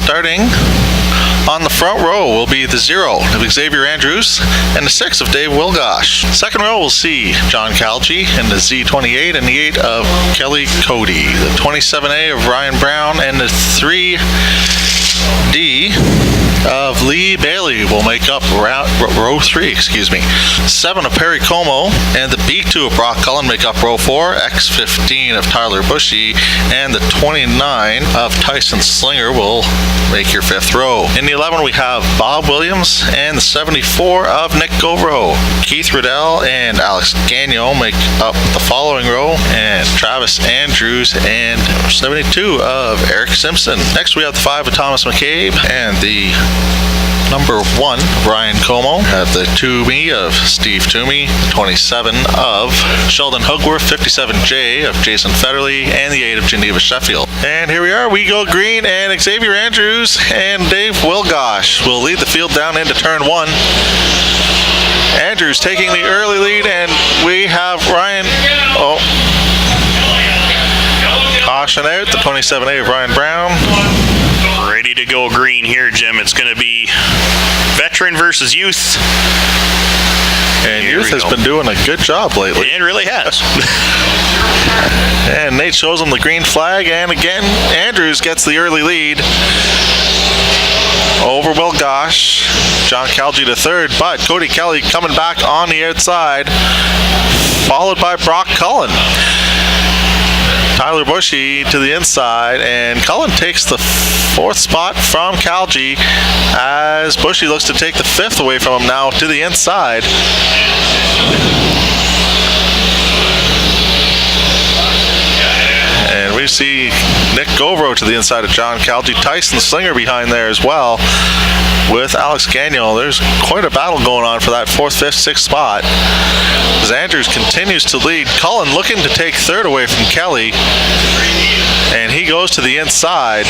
starting on the front row will be the 0 of Xavier Andrews and the 6 of Dave Wilgosh. Second row will see John Calgi and the Z28 and the 8 of Kelly Cody. The 27A of Ryan Brown and the 3D of Lee Bailey will make up row 3, 7 of Perry Como and the B2 of Brock Cullen make up row 4. X15 of Tyler Bushy and the 29 of Tyson Slinger will make your 5th row. In the 11 we have Bob Williams and the 74 of Nick Govro. Keith Riddell and Alex Gagnon make up the following row, and Travis Andrews and 72 of Eric Simpson. Next we have the 5 of Thomas McCabe and the number 1, Ryan Como, at the 2B of Steve Toomey, 27 of Sheldon Hugworth, 57J of Jason Federley, and the 8 of Geneva Sheffield. And here we are, we go green, and Xavier Andrews and Dave Wilgosh will lead the field down into turn 1. Andrews taking the early lead, and we have Ryan, caution out, the 27A of Ryan Brown. Ready to go green here, Jim. It's going to be veteran versus youth. And here youth has been doing a good job lately. It really has. And Nate shows him the green flag, and again, Andrews gets the early lead over Wilgosh. John Calgi to 3rd, but Cody Kelly coming back on the outside, followed by Brock Cullen. Tyler Bushy to the inside, and Cullen takes the 4th spot from Calgi as Bushy looks to take the 5th away from him now to the inside. And we see Nick Govro to the inside of John Calgi. Tyson Slinger behind there as well with Alex Gagnon. There's quite a battle going on for that 4th, 5th, 6th spot as Andrews continues to lead. Cullen looking to take 3rd away from Kelly, and he goes to the inside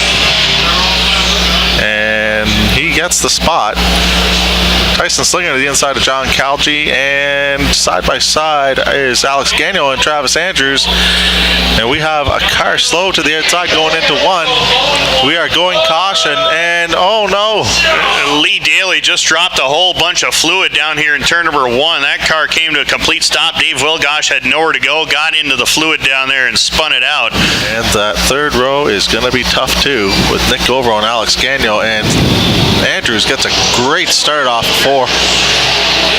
and he gets the spot. Tyson Slinger to the inside of John Calgi, and side by side is Alex Gagnon and Travis Andrews. And we have a car slow to the outside going into 1. We are going caution, and oh no! Lee Daly just dropped a whole bunch of fluid down here in turn number 1. That car came to a complete stop. Dave Wilgosh had nowhere to go, got into the fluid down there and spun it out. And that 3rd row is going to be tough too, with Nick Govro and Alex Gagnon, and Andrews gets a great start off at 4.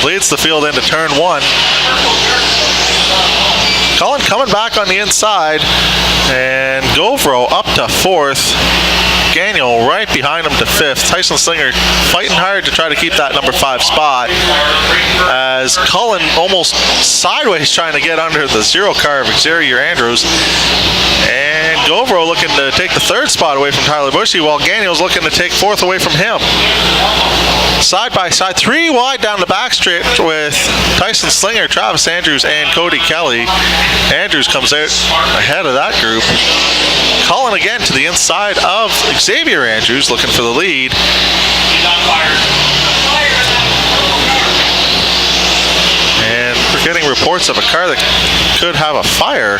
Leads the field into turn 1. Cullen coming back on the inside, and Govro up to 4th. Gagnon right behind him to 5th. Tyson Slinger fighting hard to try to keep that number 5 spot as Cullen almost sideways trying to get under the 0 car of Xavier Andrews. And Govro looking to take the 3rd spot away from Tyler Bushy, while Gagnon's looking to take 4th away from him. Side by side, 3 wide down the backstretch with Tyson Slinger, Travis Andrews, and Cody Kelly. Andrews comes out ahead of that group. Cullen again to the inside of Xavier Andrews, looking for the lead. And we're getting reports of a car that could have a fire.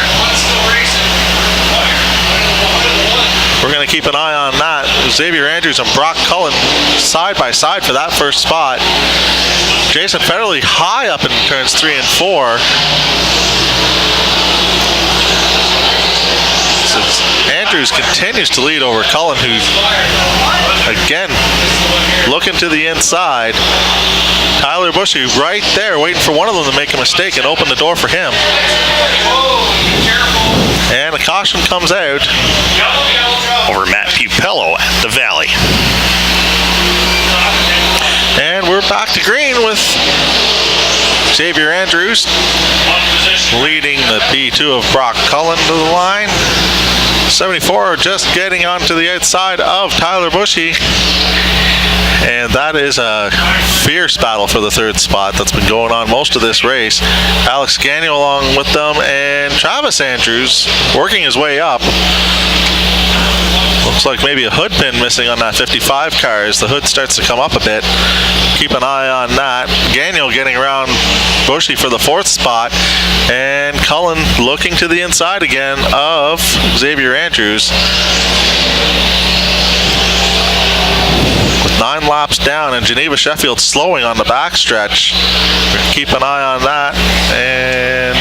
We're going to keep an eye on that. Xavier Andrews and Brock Cullen side by side for that 1st spot. Jason Federley high up in turns 3 and 4. Andrews continues to lead over Cullen, who again looking to the inside. Tyler Bushy right there waiting for one of them to make a mistake and open the door for him. And a caution comes out over Matt Pupello at the Valley. And we're back to green with Xavier Andrews leading the B2 of Brock Cullen to the line. 74 just getting onto the outside of Tyler Bushy. And that is a fierce battle for the 3rd spot that's been going on most of this race. Alex Gagnon along with them, and Travis Andrews working his way up. Looks like maybe a hood pin missing on that 55 car as the hood starts to come up a bit. Keep an eye on that. Gagnon getting around Bushy for the 4th spot, and Cullen looking to the inside again of Xavier Andrews. 9 laps down, and Geneva Sheffield slowing on the backstretch. Keep an eye on that. And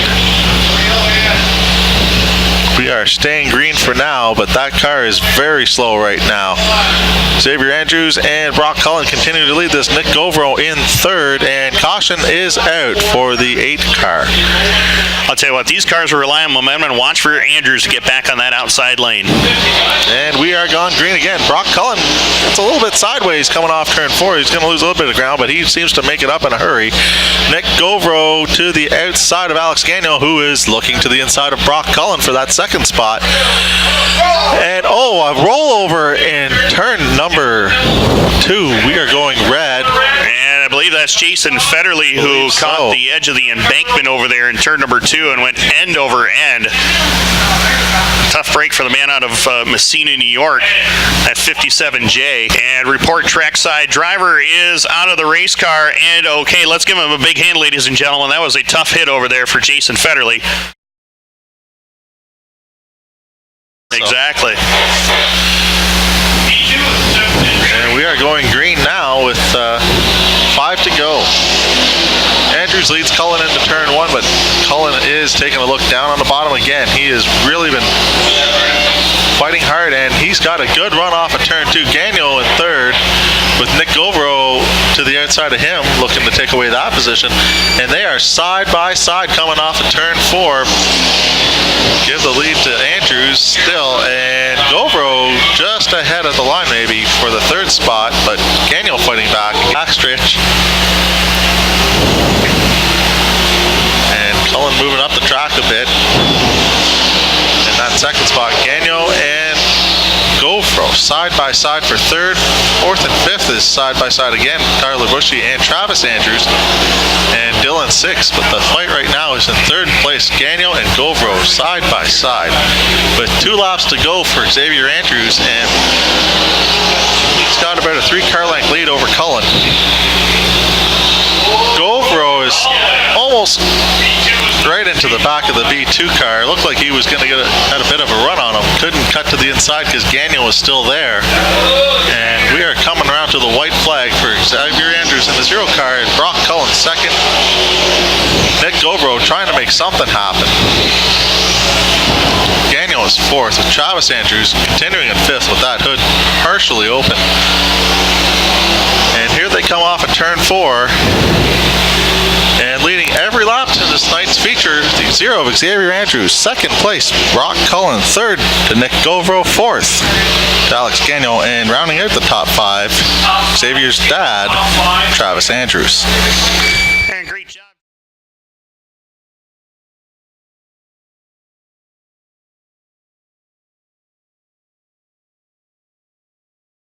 we are staying green for now, but that car is very slow right now. Xavier Andrews and Brock Cullen continue to lead this. Nick Govro in third, and caution is out for the 8 car. I'll tell you what, these cars will rely on momentum, and watch for Andrews to get back on that outside lane. And we are gone green again. Brock Cullen, it's a little bit sideways coming off turn 4. He's going to lose a little bit of ground, but he seems to make it up in a hurry. Nick Govro to the outside of Alex Gagnon, who is looking to the inside of Brock Cullen for that second spot. And a rollover in turn number 2. We are going red. And I believe that's Jason Federle who caught the edge of the embankment over there in turn number 2 and went end over end. Tough break for the man out of Messina, New York at 57J. And report trackside driver is out of the race car. And okay, let's give him a big hand, ladies and gentlemen. That was a tough hit over there for Jason Federle. Exactly. And we are going green now with 5 to go. Andrews leads Cullen into turn 1, but Cullen is taking a look down on the bottom again. He has really been fighting hard, and he's got a good run off of turn 2. Gagnon in third, with Nick Govro to the outside of him, looking to take away that position. And they are side by side coming off of turn 4. Give the lead to Andrews still, and Govro just ahead of the line maybe for the third spot, but Gagnon fighting back. Backstretch. And Cullen moving up the track a bit. In that second spot, Gagnon and Govro side by side for third. Fourth and fifth is side by side again. Tyler Bushy and Travis Andrews and Dylan sixth. But the fight right now is in third place. Gagnon and Govro side by side with 2 laps to go for Xavier Andrews, and he's got about a 3 car length lead over Cullen. Govro is almost right into the back of the B2 car. It looked like he was going to had a bit of a run on him. Couldn't cut to the inside because Gagnon was still there. And we are coming around to the white flag for Xavier Andrews in the 0 car, and Brock Cullen second. Nick Govro trying to make something happen. Gagnon is fourth, with Travis Andrews continuing in fifth with that hood partially open. And here they come off at turn 4. And leading every lap to this night's feature, the 0 of Xavier Andrews. Second place, Brock Cullen. Third to Nick Govro. Fourth to Alex Gagnon. And rounding out the top 5, Xavier's dad, Travis Andrews.